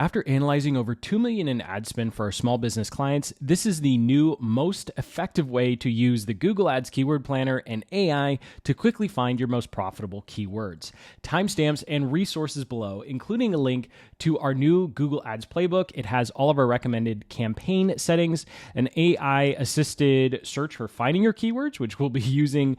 After analyzing over $2 million in ad spend for our small business clients, this is the new, most effective way to use the Google Ads Keyword Planner and AI to quickly find your most profitable keywords. Timestamps and resources below, including a link to our new Google Ads playbook. It has all of our recommended campaign settings, an AI-assisted search for finding your keywords, which we'll be using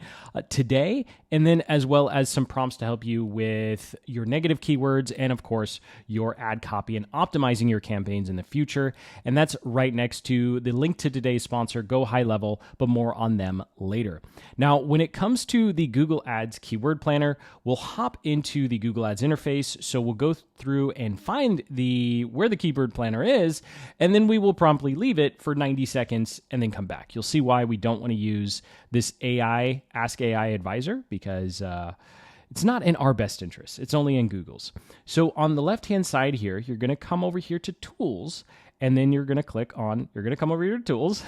today, and then as well as some prompts to help you with your negative keywords and, of course, your ad copy and optimizing your campaigns in the future. And that's right next to the link to today's sponsor, Go High Level, but more on them later. Now, when it comes to the Google Ads Keyword Planner, we'll hop into the Google Ads interface. So we'll go through and find where the Keyword Planner is, and then we will promptly leave it for 90 seconds and then come back. You'll see why we don't want to use this AI, Ask AI Advisor, because it's not in our best interest. It's only in Google's. So on the left-hand side here, you're going to come over here to Tools, and then you're going to come over here to Tools,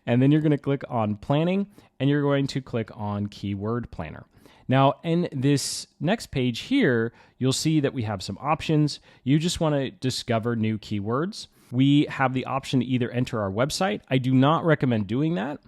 and then you're going to click on Planning, and you're going to click on Keyword Planner. Now, in this next page here, you'll see that we have some options. You just want to discover new keywords. We have the option to either enter our website. I do not recommend doing that.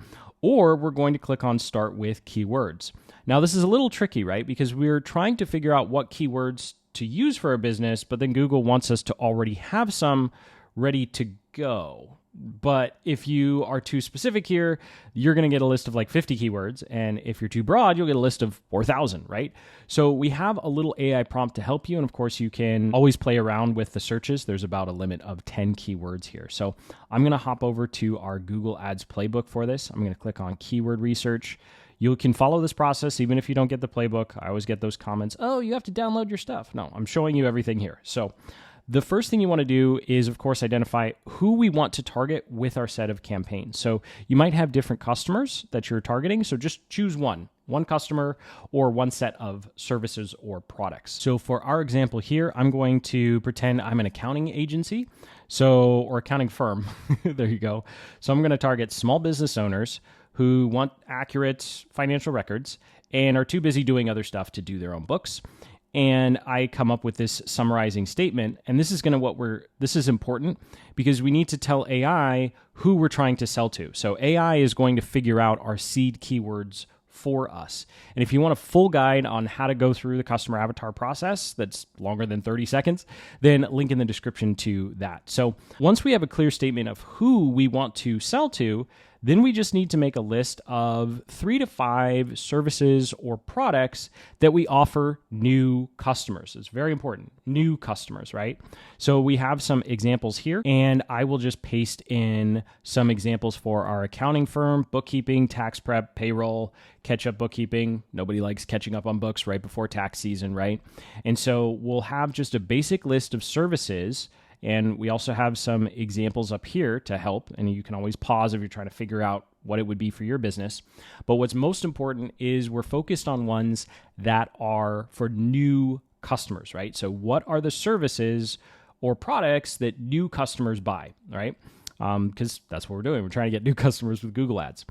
Or we're going to click on Start with Keywords. Now, this is a little tricky, right? Because we're trying to figure out what keywords to use for our business, but then Google wants us to already have some ready to go. But if you are too specific here, you're going to get a list of like 50 keywords. And if you're too broad, you'll get a list of 4,000, right? So we have a little AI prompt to help you. And of course, you can always play around with the searches. There's about a limit of 10 keywords here. So I'm going to hop over to our Google Ads playbook for this. I'm going to click on Keyword Research. You can follow this process even if you don't get the playbook. I always get those comments, oh, you have to download your stuff. No, I'm showing you everything here. So the first thing you want to do is, of course, identify who we want to target with our set of campaigns. So you might have different customers that you're targeting. So just choose one customer or one set of services or products. So for our example here, I'm going to pretend I'm an accounting agency, or accounting firm. There you go. So I'm going to target small business owners who want accurate financial records and are too busy doing other stuff to do their own books. And I come up with this summarizing statement. And this is this is important because we need to tell AI who we're trying to sell to. So AI is going to figure out our seed keywords for us. And if you want a full guide on how to go through the customer avatar process that's longer than 30 seconds, then link in the description to that. So once we have a clear statement of who we want to sell to, then we just need to make a list of 3 to 5 services or products that we offer new customers. It's very important, new customers, right? So we have some examples here, and I will just paste in some examples for our accounting firm, bookkeeping, tax prep, payroll, catch-up bookkeeping. Nobody likes catching up on books right before tax season, right? And so we'll have just a basic list of services. And we also have some examples up here to help, and you can always pause if you're trying to figure out what it would be for your business. But what's most important is we're focused on ones that are for new customers, right? So what are the services or products that new customers buy, right? Because that's what we're doing. We're trying to get new customers with Google Ads.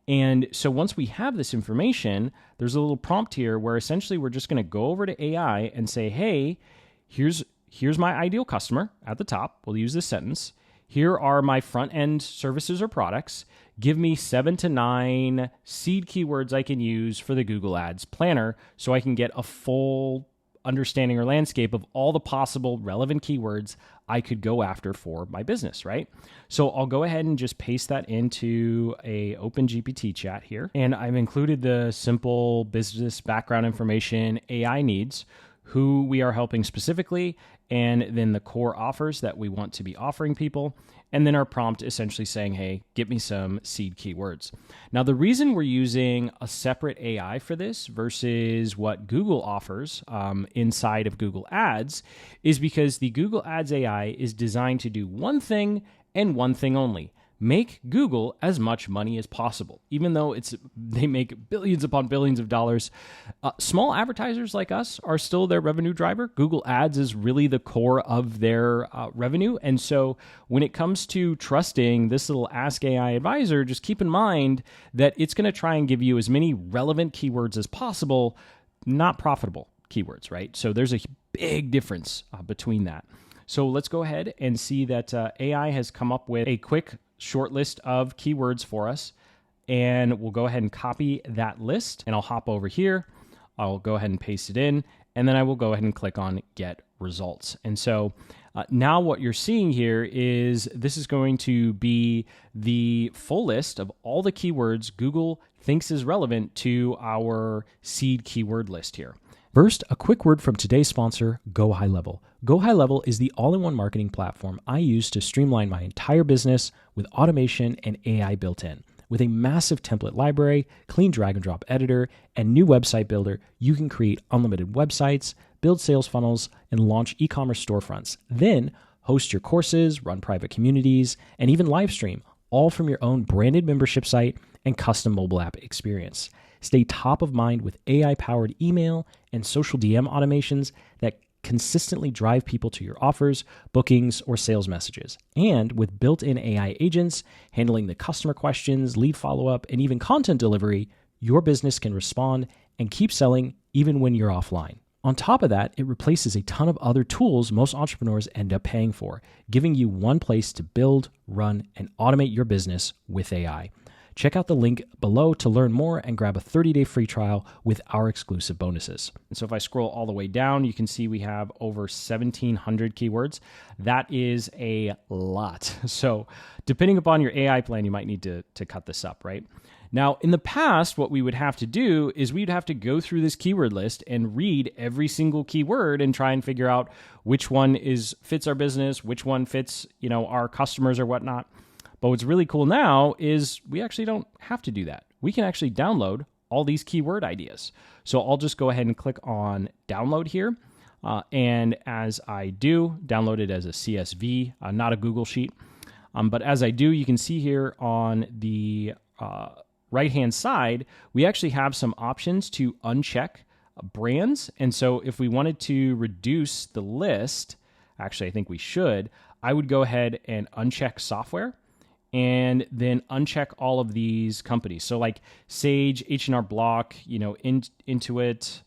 And so once we have this information, there's a little prompt here where essentially we're just going to go over to AI and say, hey, here's my ideal customer at the top. We'll use this sentence. Here are my front-end services or products. Give me 7 to 9 seed keywords I can use for the Google Ads Planner so I can get a full understanding or landscape of all the possible relevant keywords I could go after for my business, right? So I'll go ahead and just paste that into a OpenGPT chat here. And I've included the simple business background information AI needs, who we are helping specifically, and then the core offers that we want to be offering people, and then our prompt essentially saying, hey, get me some seed keywords. Now, the reason we're using a separate AI for this versus what Google offers inside of Google Ads is because the Google Ads AI is designed to do one thing and one thing only: make Google as much money as possible. Even though they make billions upon billions of dollars, small advertisers like us are still their revenue driver. Google Ads is really the core of their revenue. And so when it comes to trusting this little Ask AI Advisor, just keep in mind that it's going to try and give you as many relevant keywords as possible, not profitable keywords, right? So there's a big difference between that. So let's go ahead and see that AI has come up with a quick short list of keywords for us. And we'll go ahead and copy that list, and I'll hop over here. I'll go ahead and paste it in, and then I will go ahead and click on Get Results. And so now what you're seeing here is this is going to be the full list of all the keywords Google thinks is relevant to our seed keyword list here. First, a quick word from today's sponsor, Go High Level. Go High Level is the all-in-one marketing platform I use to streamline my entire business with automation and AI built in. With a massive template library, clean drag and drop editor, and new website builder, you can create unlimited websites, build sales funnels, and launch e-commerce storefronts. Then host your courses, run private communities, and even live stream, all from your own branded membership site and custom mobile app experience. Stay top of mind with AI-powered email and social DM automations that consistently drive people to your offers, bookings, or sales messages. And with built-in AI agents handling the customer questions, lead follow-up, and even content delivery, your business can respond and keep selling even when you're offline. On top of that, it replaces a ton of other tools most entrepreneurs end up paying for, giving you one place to build, run, and automate your business with AI. Check out the link below to learn more and grab a 30-day free trial with our exclusive bonuses. And so if I scroll all the way down, you can see we have over 1,700 keywords. That is a lot. So depending upon your AI plan, you might need to cut this up, right? Now, in the past, what we would have to do is we'd have to go through this keyword list and read every single keyword and try and figure out which one fits our business, which one fits, our customers or whatnot. But what's really cool now is we actually don't have to do that. We can actually download all these keyword ideas. So I'll just go ahead and click on download here. And as I do, download it as a CSV, not a Google sheet. But as I do, you can see here on the right-hand side, we actually have some options to uncheck brands. And so if we wanted to reduce the list, actually, I think we should, I would go ahead and uncheck software and then uncheck all of these companies. So like Sage, H&R Block, Intuit,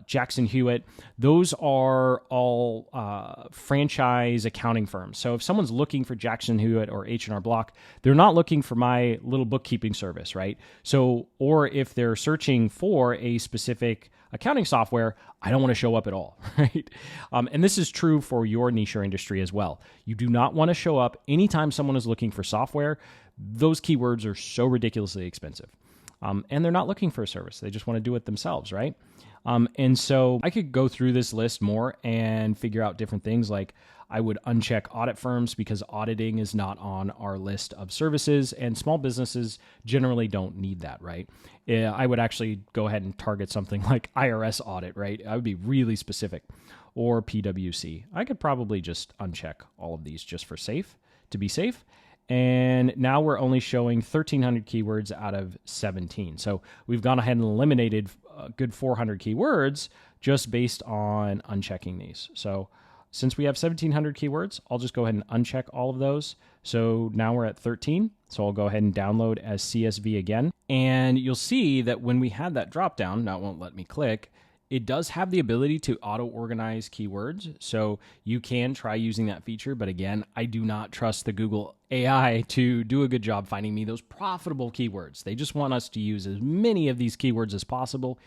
Jackson Hewitt, those are all franchise accounting firms. So if someone's looking for Jackson Hewitt or H&R Block, they're not looking for my little bookkeeping service, right? So, or if they're searching for a specific accounting software, I don't want to show up at all, right? And this is true for your niche or industry as well. You do not want to show up anytime someone is looking for software. Those keywords are so ridiculously expensive. And they're not looking for a service. They just want to do it themselves, right? And so I could go through this list more and figure out different things. Like I would uncheck audit firms because auditing is not on our list of services, and small businesses generally don't need that, right? I would actually go ahead and target something like IRS audit, right? I would be really specific, or PwC. I could probably just uncheck all of these just to be safe. And now we're only showing 1,300 keywords out of 17. So we've gone ahead and eliminated a good 400 keywords just based on unchecking these. So since we have 1,700 keywords, I'll just go ahead and uncheck all of those. So now we're at 13. So I'll go ahead and download as CSV again. And you'll see that when we had that drop down, now it won't let me click, it does have the ability to auto-organize keywords, so you can try using that feature. But again, I do not trust the Google AI to do a good job finding me those profitable keywords. They just want us to use as many of these keywords as possible,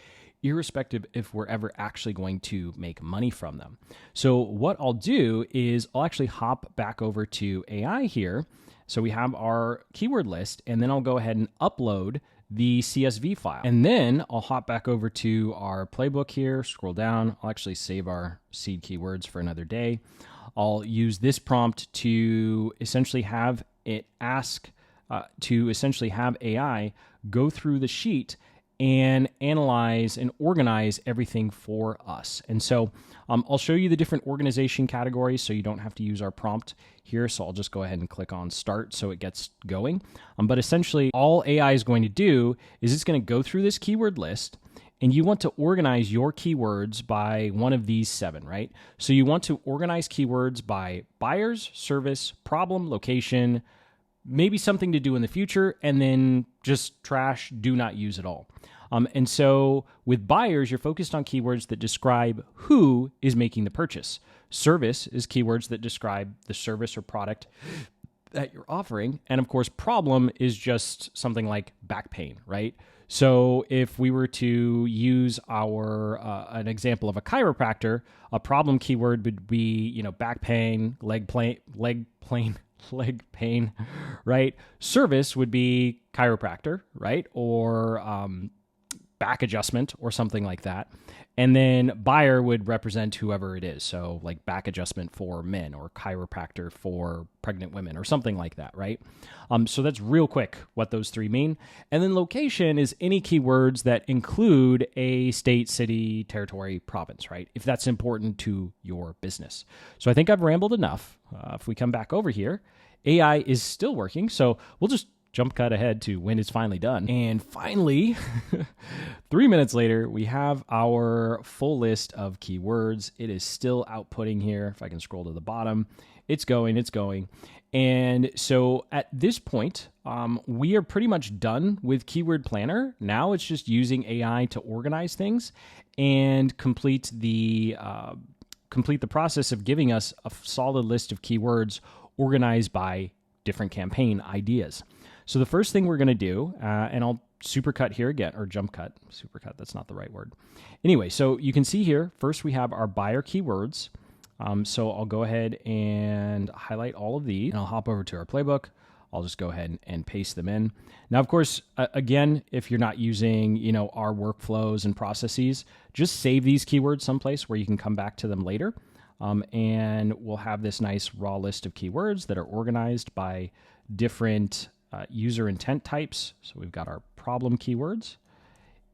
irrespective if we're ever actually going to make money from them. So what I'll do is I'll actually hop back over to AI here. So we have our keyword list, and then I'll go ahead and upload the CSV file. And then I'll hop back over to our playbook here, scroll down. I'll actually save our seed keywords for another day. I'll use this prompt to essentially have it have AI go through the sheet and analyze and organize everything for us. And so I'll show you the different organization categories so you don't have to use our prompt here. So I'll just go ahead and click on start so it gets going. But essentially all AI is going to do is it's going to go through this keyword list, and you want to organize your keywords by one of these 7, right? So you want to organize keywords by buyers, service, problem, location, maybe something to do in the future, and then just trash, do not use at all. And so with buyers, you're focused on keywords that describe who is making the purchase. Service is keywords that describe the service or product that you're offering. And of course, problem is just something like back pain, right? So if we were to use our an example of a chiropractor, a problem keyword would be, back pain, leg pain, right? Service would be chiropractor, right? Or back adjustment or something like that. And then buyer would represent whoever it is. So like back adjustment for men or chiropractor for pregnant women or something like that, right? So that's real quick what those three mean. And then location is any keywords that include a state, city, territory, province, right? If that's important to your business. So I think I've rambled enough. If we come back over here, AI is still working. So we'll just jump cut ahead to when it's finally done. And finally, 3 minutes later, we have our full list of keywords. It is still outputting here. If I can scroll to the bottom, it's going. And so at this point, we are pretty much done with Keyword Planner. Now it's just using AI to organize things and complete the process of giving us a solid list of keywords organized by different campaign ideas. So the first thing we're going to do, and I'll supercut here again, or jump cut. Supercut, that's not the right word. Anyway, so you can see here, first we have our buyer keywords. So I'll go ahead and highlight all of these, and I'll hop over to our playbook. I'll just go ahead and paste them in. Now, of course, again, if you're not using, our workflows and processes, just save these keywords someplace where you can come back to them later. And we'll have this nice raw list of keywords that are organized by different user intent types. So we've got our problem keywords.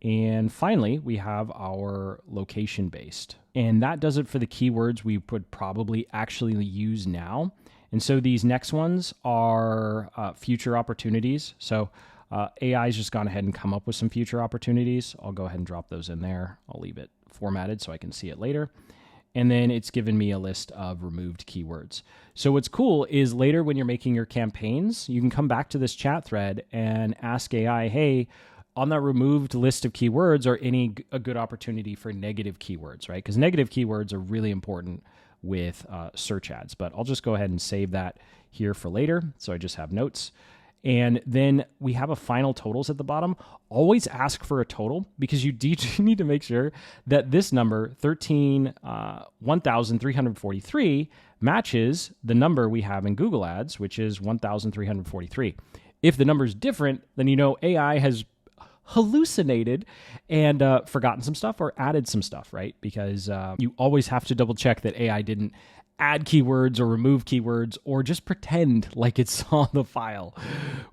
And finally, we have our location based. And that does it for the keywords we would probably actually use now. And so these next ones are future opportunities. So AI's just gone ahead and come up with some future opportunities. I'll go ahead and drop those in there. I'll leave it formatted so I can see it later. And then it's given me a list of removed keywords. So what's cool is later when you're making your campaigns, you can come back to this chat thread and ask AI, hey, on that removed list of keywords, are a good opportunity for negative keywords, right? Because negative keywords are really important with search ads. But I'll just go ahead and save that here for later. So I just have notes. And then we have a final totals at the bottom. Always ask for a total because you need to make sure that this number, 1,343, matches the number we have in Google Ads, which is 1,343. If the number is different, then AI has hallucinated and forgotten some stuff or added some stuff, right? Because you always have to double check that AI didn't add keywords or remove keywords or just pretend like it saw the file,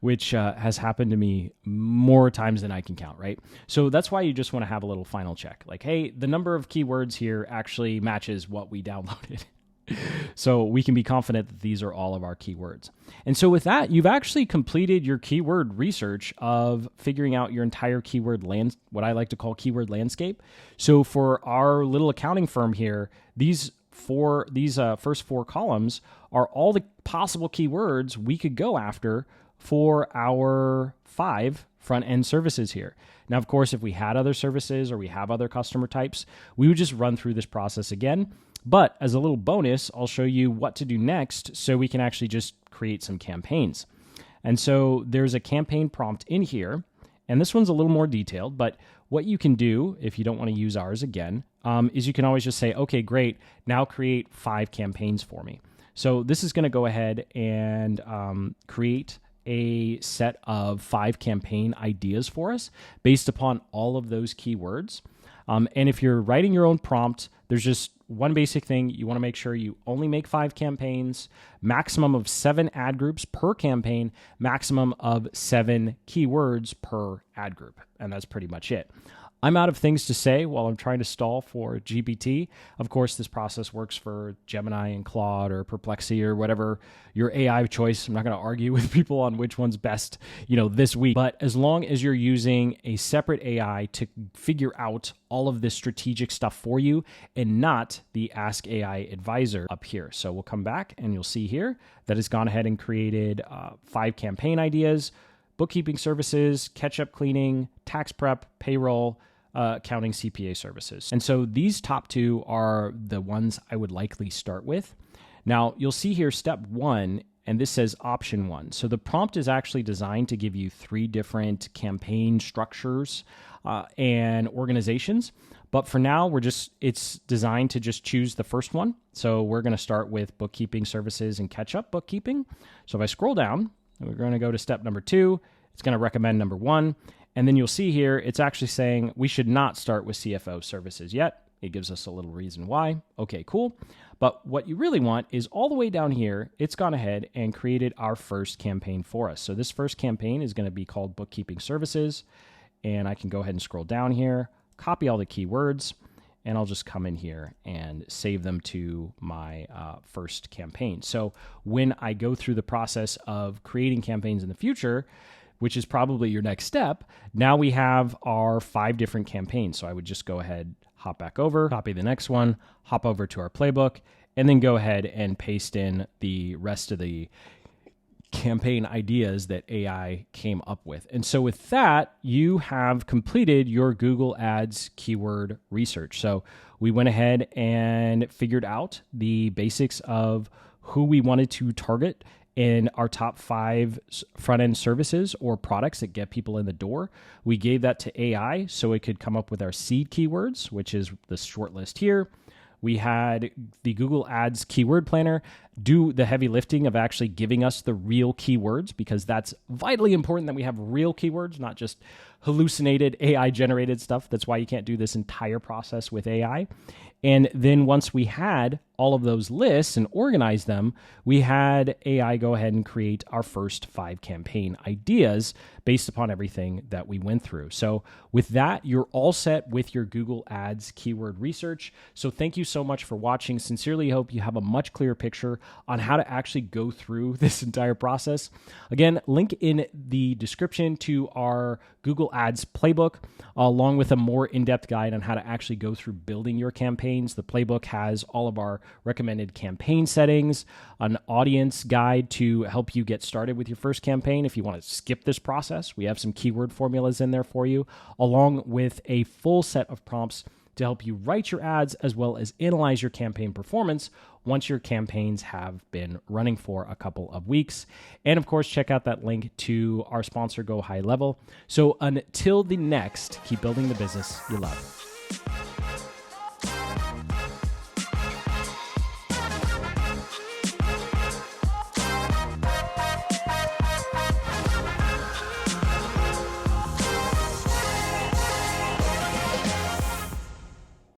which has happened to me more times than I can count, right? So that's why you just want to have a little final check. Like, hey, the number of keywords here actually matches what we downloaded. So we can be confident that these are all of our keywords. And so with that, you've actually completed your keyword research of figuring out your entire keyword what I like to call keyword landscape. So for our little accounting firm here, these first four columns are all the possible keywords we could go after for our 5 front-end services here. Now, of course, if we had other services or we have other customer types, we would just run through this process again. But as a little bonus, I'll show you what to do next so we can actually just create some campaigns. And so there's a campaign prompt in here, and this one's a little more detailed, but what you can do if you don't want to use ours again is you can always just say, okay, great, now create 5 campaigns for me. So this is going to go ahead and create a set of 5 campaign ideas for us based upon all of those keywords. And if you're writing your own prompt, there's just one basic thing. You want to make sure you only make 5 campaigns, maximum of 7 ad groups per campaign, maximum of 7 keywords per ad group. And that's pretty much it. I'm out of things to say while I'm trying to stall for GPT. Of course, this process works for Gemini and Claude or Perplexity or whatever your AI of choice. I'm not going to argue with people on which one's best, this week. But as long as you're using a separate AI to figure out all of this strategic stuff for you and not the Ask AI advisor up here. So we'll come back and you'll see here that it's gone ahead and created 5 campaign ideas bookkeeping services, catch-up cleaning, tax prep, payroll, accounting, CPA services. And so these top two are the ones I would likely start with. Now, you'll see here step one, and this says option one. So the prompt is actually designed to give you 3 different campaign structures and organizations. But for now, it's designed to just choose the first one. So we're going to start with bookkeeping services and catch-up bookkeeping. So if I scroll down, we're going to go to step number 2. It's going to recommend number 1. And then you'll see here, it's actually saying we should not start with CFO services yet. It gives us a little reason why. Okay, cool. But what you really want is all the way down here, it's gone ahead and created our first campaign for us. So this first campaign is going to be called bookkeeping services. And I can go ahead and scroll down here, copy all the keywords, and I'll just come in here and save them to my first campaign. So when I go through the process of creating campaigns in the future, which is probably your next step, now we have our 5 different campaigns. So I would just go ahead, hop back over, copy the next one, hop over to our playbook, and then go ahead and paste in the rest of the campaign ideas that AI came up with. And so with that, you have completed your Google Ads keyword research. So we went ahead and figured out the basics of who we wanted to target in our top 5 front-end services or products that get people in the door. We gave that to AI so it could come up with our seed keywords, which is the short list here. We had the Google Ads keyword planner do the heavy lifting of actually giving us the real keywords, because that's vitally important that we have real keywords, not just hallucinated AI-generated stuff. That's why you can't do this entire process with AI. And then once we had all of those lists and organized them, we had AI go ahead and create our first 5 campaign ideas based upon everything that we went through. So with that, you're all set with your Google Ads keyword research. So thank you so much for watching. Sincerely hope you have a much clearer picture on how to actually go through this entire process. Again, link in the description to our Google Ads playbook, along with a more in-depth guide on how to actually go through building your campaigns. The playbook has all of our recommended campaign settings, an audience guide to help you get started with your first campaign. If you want to skip this process, we have some keyword formulas in there for you, along with a full set of prompts to help you write your ads as well as analyze your campaign performance once your campaigns have been running for a couple of weeks. And of course, check out that link to our sponsor, Go High Level. So until the next, keep building the business you love.